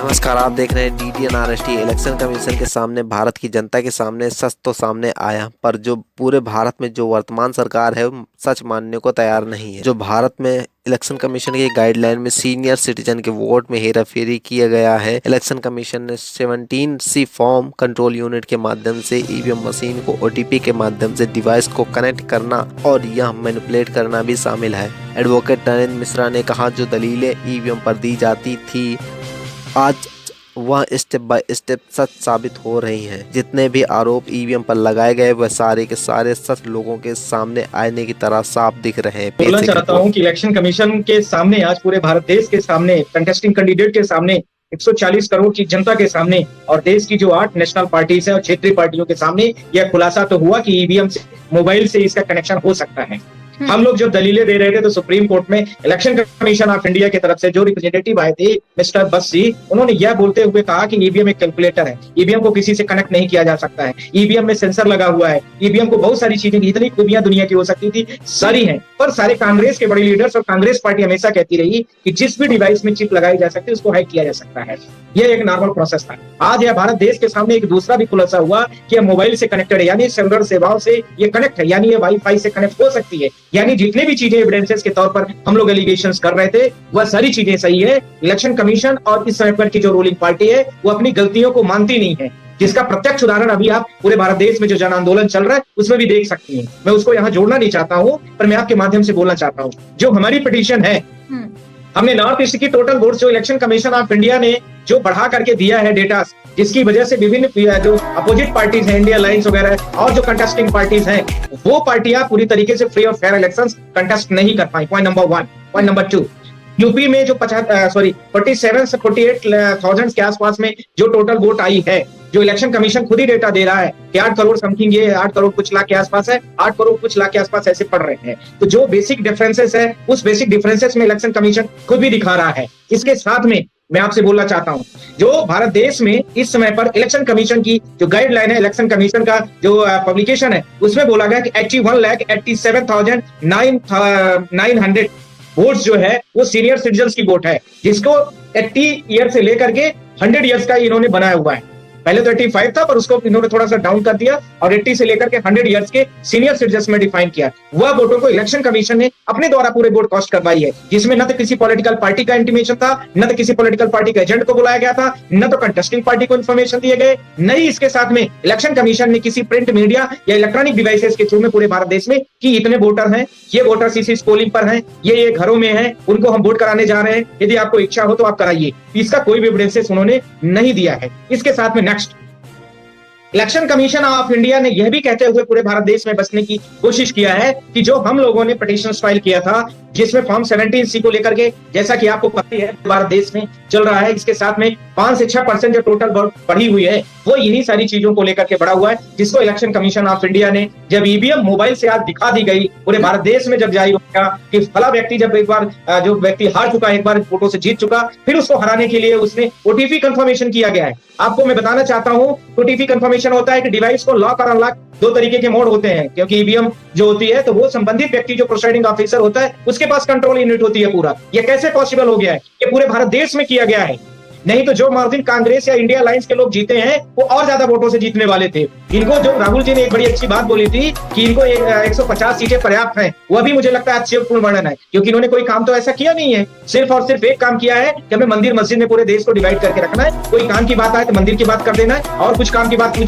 नमस्कार, आप देख रहे हैं DDNRST। इलेक्शन कमीशन के सामने भारत की जनता के सामने सच तो सामने आया, पर जो पूरे भारत में जो वर्तमान सरकार है वो सच मानने को तैयार नहीं है। जो भारत में इलेक्शन कमीशन की गाइडलाइन में सीनियर सिटीजन के वोट में हेराफेरी किया गया है। इलेक्शन कमीशन ने 17C फॉर्म कंट्रोल यूनिट के माध्यम से EVM मशीन को OTP के माध्यम से डिवाइस को कनेक्ट करना और यह मैनिपुलेट करना भी शामिल है। एडवोकेट नरेंद्र मिश्रा ने कहा, जो दलीलें EVM पर दी जाती थी आज वह स्टेप बाय स्टेप सच साबित हो रही हैं। जितने भी आरोप EVM पर लगाए गए वह सारे के सारे सच लोगों के सामने आईने की तरह साफ दिख रहे हैं। बोलना चाहता हूं कि इलेक्शन कमीशन के सामने आज पूरे भारत देश के सामने कंटेस्टिंग कैंडिडेट के सामने 140 करोड़ की जनता के सामने और देश की जो 8 नेशनल पार्टीज है और क्षेत्रीय पार्टियों के सामने यह खुलासा तो हुआ कि EVM से मोबाइल से इसका कनेक्शन हो सकता है। हम लोग जब दलीलें दे रहे थे तो सुप्रीम कोर्ट में इलेक्शन कमीशन ऑफ इंडिया की तरफ से जो रिप्रेजेंटेटिव आए थे मिस्टर बस्सी, उन्होंने यह बोलते हुए कहा कि EVM एक कैलकुलेटर है, EVM को किसी से कनेक्ट नहीं किया जा सकता है, EVM में सेंसर लगा हुआ है, EVM को बहुत सारी चीजें, इतनी खूबियां दुनिया की हो सकती थी सारी हैं। पर सारे कांग्रेस के बड़े लीडर्स और कांग्रेस पार्टी हमेशा कहती रही कि जिस भी डिवाइस में चिप लगाई जा सकती है उसको हैक किया जा सकता है। यह एक नॉर्मल प्रोसेस था। आज यह भारत देश के सामने एक दूसरा भी खुलासा हुआ कि यह मोबाइल से कनेक्टेड है, यानी सेलुलर सेवाओं से ये कनेक्ट है, यानी ये वाईफाई से कनेक्ट हो सकती है। यानी जितने भी चीजें एविडेंसेस के तौर पर हम लोग एलिगेशंस कर रहे थे वह सारी चीजें सही है। इलेक्शन कमीशन और इस समय पर की जो रूलिंग पार्टी है वो अपनी गलतियों को मानती नहीं है, जिसका प्रत्यक्ष उदाहरण अभी आप पूरे भारत देश में जो जन आंदोलन चल रहा है उसमें भी देख सकती हैं। मैं उसको यहाँ जोड़ना नहीं चाहता हूँ, पर मैं आपके माध्यम से बोलना चाहता हूँ, जो हमारी पिटीशन है, हमने नॉर्थ ईस्ट की टोटल वोट जो इलेक्शन कमीशन ऑफ इंडिया ने जो बढ़ा करके दिया है डेटा, जिसकी वजह से विभिन्न जो अपोजिट पार्टीज हैं, इंडिया लाइंस वगैरह और जो कंटेस्टिंग पार्टीज हैं, वो पार्टियां पूरी तरीके से फ्री और फेयर इलेक्शंस कंटेस्ट नहीं कर पाई। Point number 1। Point number 2, UP में जो 47 से 48,000 के आसपास में जो टोटल वोट आई है, जो इलेक्शन कमीशन खुद ही डेटा दे रहा है कि 8 करोड़ समथिंग, ये 8 करोड़ कुछ लाख के आसपास है, 8 करोड़ कुछ लाख के आसपास ऐसे पड़ रहे हैं। तो जो बेसिक डिफरेंसेस है उस बेसिक डिफरेंसेस में इलेक्शन कमीशन खुद भी दिखा रहा है। इसके साथ में मैं आपसे बोलना चाहता हूं, जो भारत देश में इस समय पर इलेक्शन कमीशन की जो गाइडलाइन है, इलेक्शन कमीशन का जो पब्लिकेशन है, उसमें बोला गया कि 81,87,900 वोट्स जो है वो सीनियर सिटीजन्स की वोट है, जिसको 80 ईयर से लेकर के 100 ईयर्स का इन्होंने बनाया हुआ है। पहले तो 85 था पर उसको इन्होंने थोड़ा सा डाउन कर दिया और 80 से लेकर के 100 इयर्स के सीनियर सिटीजन्स में डिफाइन किया। वह वोटों को इलेक्शन कमीशन ने अपने द्वारा पूरे वोट कास्ट करवाई है, जिसमें न तो किसी पॉलिटिकल पार्टी का इंटीमेशन था, न तो किसी पॉलिटिकल पार्टी के एजेंट को बुलाया गया था, न तो कंटेस्टिंग पार्टी को इन्फॉर्मेशन दिए गए, न ही इसके साथ में इलेक्शन कमीशन ने किसी प्रिंट मीडिया या इलेक्ट्रॉनिक डिवाइसेस के थ्रू में पूरे भारत देश में कि इतने वोटर हैं, ये वोटर इस पोलिंग पर हैं, ये घरों में हैं, उनको हम वोट कराने जा रहे हैं, यदि आपको इच्छा हो तो आप कराइए। इसका कोई भी एविडेंसेस उन्होंने नहीं दिया है। इसके साथ में next, election commission of India ने यह भी कहते हुए पूरे भारत देश में बसने की कोशिश किया है कि जो हम लोगों ने पिटीशन फाइल किया था, जिसमें फॉर्म 17C को लेकर के, जैसा कि आपको पता ही है भारत देश में चल रहा है, इसके साथ में 5 से 6% जो टोटल वोट बढ़ी हुई है वो इन्हीं सारी चीजों को लेकर के बढ़ा हुआ है, जिसको इलेक्शन कमीशन ऑफ इंडिया ने जब EVM मोबाइल से आज दिखा दी गई, पूरे भारत देश में जब जाहिर हो गया कि फला व्यक्ति जब एक बार जो व्यक्ति हार चुका है, एक बार वोटों से जीत चुका, फिर उसको हराने के लिए उसने OTP कंफर्मेशन किया गया है। आपको मैं बताना चाहता हूं, OTP कंफर्मेशन होता है कि डिवाइस को लॉक और अनलॉक 2 तरीके के मोड होते हैं, क्योंकि EVM जो होती है तो वो संबंधित व्यक्ति जो प्रोसाइडिंग ऑफिसर होता है उसके पास कंट्रोल यूनिट होती है पूरा। ये कैसे पॉसिबल हो गया है? ये पूरे भारत देश में किया गया है, नहीं तो जो मार्जिन कांग्रेस या इंडिया लाइंस के लोग जीते हैं वो और ज्यादा वोटों से जीतने वाले थे। इनको जो राहुल जी ने एक बड़ी अच्छी बात बोली थी कि इनको 150 सीटें पर्याप्त हैं, वह भी मुझे लगता है आश्चर्यपूर्ण वर्णन है, क्योंकि इन्होंने कोई काम तो ऐसा किया नहीं है, सिर्फ और सिर्फ एक काम किया है कि हमें मंदिर मस्जिद में पूरे देश को डिवाइड करके रखना है। कोई काम की बात आए तो मंदिर की बात कर देना है और कुछ काम की बात पूछी